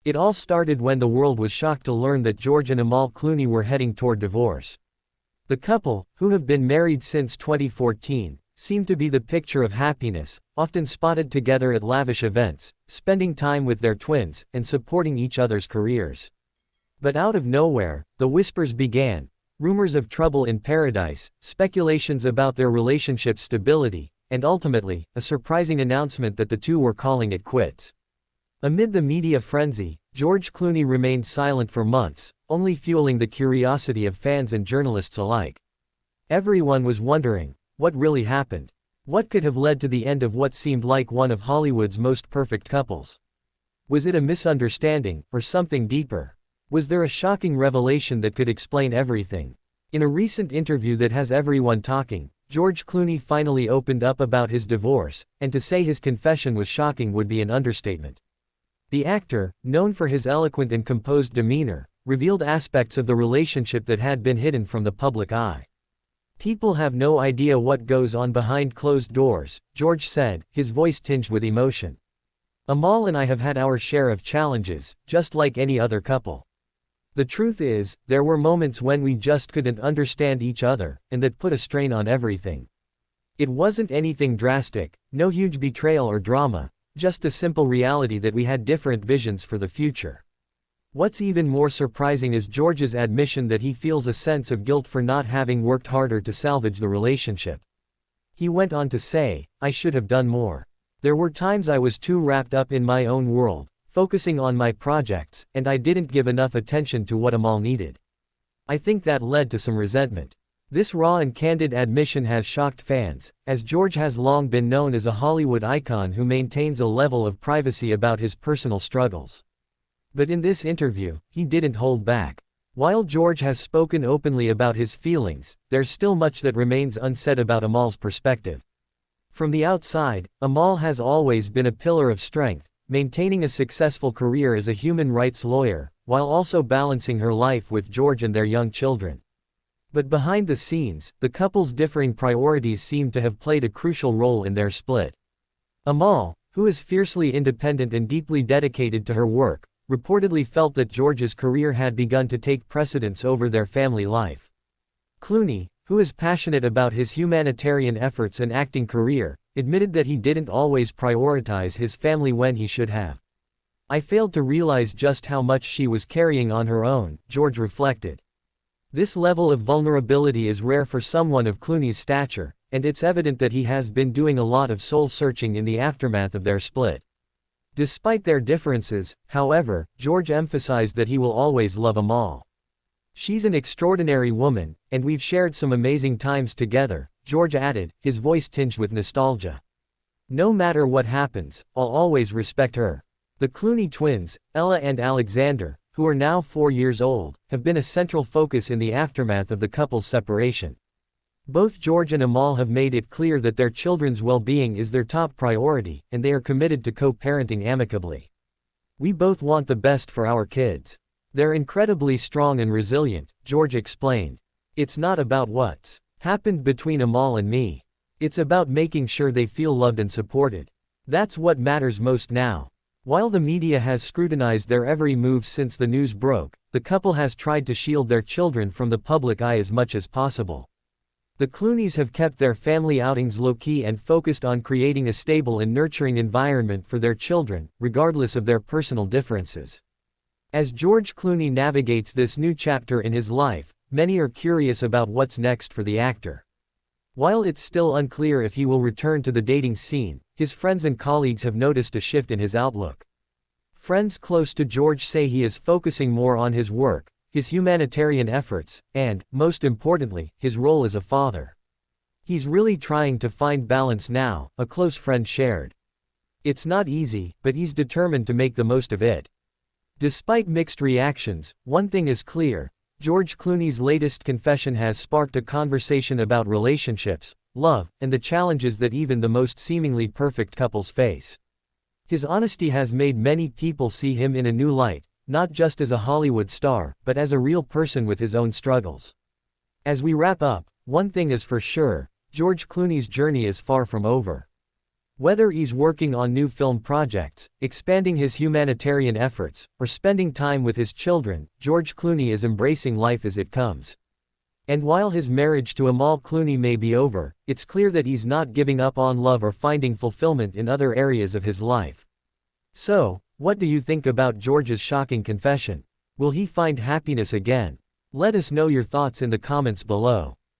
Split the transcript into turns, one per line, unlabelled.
It all started when the world was shocked to learn that George and Amal Clooney were heading toward divorce. The couple, who have been married since 2014, seemed to be the picture of happiness, often spotted together at lavish events, spending time with their twins, and supporting each other's careers. But out of nowhere, the whispers began. Rumors of trouble in paradise, speculations about their relationship's stability, and ultimately, a surprising announcement that the two were calling it quits. Amid the media frenzy, George Clooney remained silent for months, only fueling the curiosity of fans and journalists alike. Everyone was wondering, what really happened? What could have led to the end of what seemed like one of Hollywood's most perfect couples? Was it a misunderstanding, or something deeper? Was there a shocking revelation that could explain everything? In a recent interview that has everyone talking, George Clooney finally opened up about his divorce, and to say his confession was shocking would be an understatement. The actor, known for his eloquent and composed demeanor, revealed aspects of the relationship that had been hidden from the public eye. "People have no idea what goes on behind closed doors," George said, his voice tinged with emotion. "Amal and I have had our share of challenges, just like any other couple. The truth is, there were moments when we just couldn't understand each other, and that put a strain on everything. It wasn't anything drastic, no huge betrayal or drama, just the simple reality that we had different visions for the future." What's even more surprising is George's admission that he feels a sense of guilt for not having worked harder to salvage the relationship. He went on to say, "I should have done more. There were times I was too wrapped up in my own world, focusing on my projects, and I didn't give enough attention to what Amal needed. I think that led to some resentment." This raw and candid admission has shocked fans, as George has long been known as a Hollywood icon who maintains a level of privacy about his personal struggles. But in this interview, he didn't hold back. While George has spoken openly about his feelings, there's still much that remains unsaid about Amal's perspective. From the outside, Amal has always been a pillar of strength, maintaining a successful career as a human rights lawyer, while also balancing her life with George and their young children. But behind the scenes, the couple's differing priorities seem to have played a crucial role in their split. Amal, who is fiercely independent and deeply dedicated to her work, reportedly felt that George's career had begun to take precedence over their family life. Clooney, who is passionate about his humanitarian efforts and acting career, admitted that he didn't always prioritize his family when he should have. "I failed to realize just how much she was carrying on her own," George reflected. This level of vulnerability is rare for someone of Clooney's stature, and it's evident that he has been doing a lot of soul-searching in the aftermath of their split. Despite their differences, however, George emphasized that he will always love Amal. "She's an extraordinary woman, and we've shared some amazing times together," George added, his voice tinged with nostalgia. "No matter what happens, I'll always respect her." The Clooney twins, Ella and Alexander, who are now 4 years old, have been a central focus in the aftermath of the couple's separation. Both George and Amal have made it clear that their children's well-being is their top priority, and they are committed to co-parenting amicably. "We both want the best for our kids. They're incredibly strong and resilient," George explained. "It's not about what's happened between Amal and me. It's about making sure they feel loved and supported. That's what matters most now." While the media has scrutinized their every move since the news broke, the couple has tried to shield their children from the public eye as much as possible. The Clooneys have kept their family outings low-key and focused on creating a stable and nurturing environment for their children, regardless of their personal differences. As George Clooney navigates this new chapter in his life, many are curious about what's next for the actor. While it's still unclear if he will return to the dating scene, his friends and colleagues have noticed a shift in his outlook. Friends close to George say he is focusing more on his work, his humanitarian efforts, and, most importantly, his role as a father. "He's really trying to find balance now," a close friend shared. "It's not easy, but he's determined to make the most of it." Despite mixed reactions, one thing is clear: George Clooney's latest confession has sparked a conversation about relationships, love, and the challenges that even the most seemingly perfect couples face. His honesty has made many people see him in a new light, not just as a Hollywood star, but as a real person with his own struggles. As we wrap up, one thing is for sure: George Clooney's journey is far from over. Whether he's working on new film projects, expanding his humanitarian efforts, or spending time with his children, George Clooney is embracing life as it comes. And while his marriage to Amal Clooney may be over, it's clear that he's not giving up on love or finding fulfillment in other areas of his life. So, what do you think about George's shocking confession? Will he find happiness again? Let us know your thoughts in the comments below.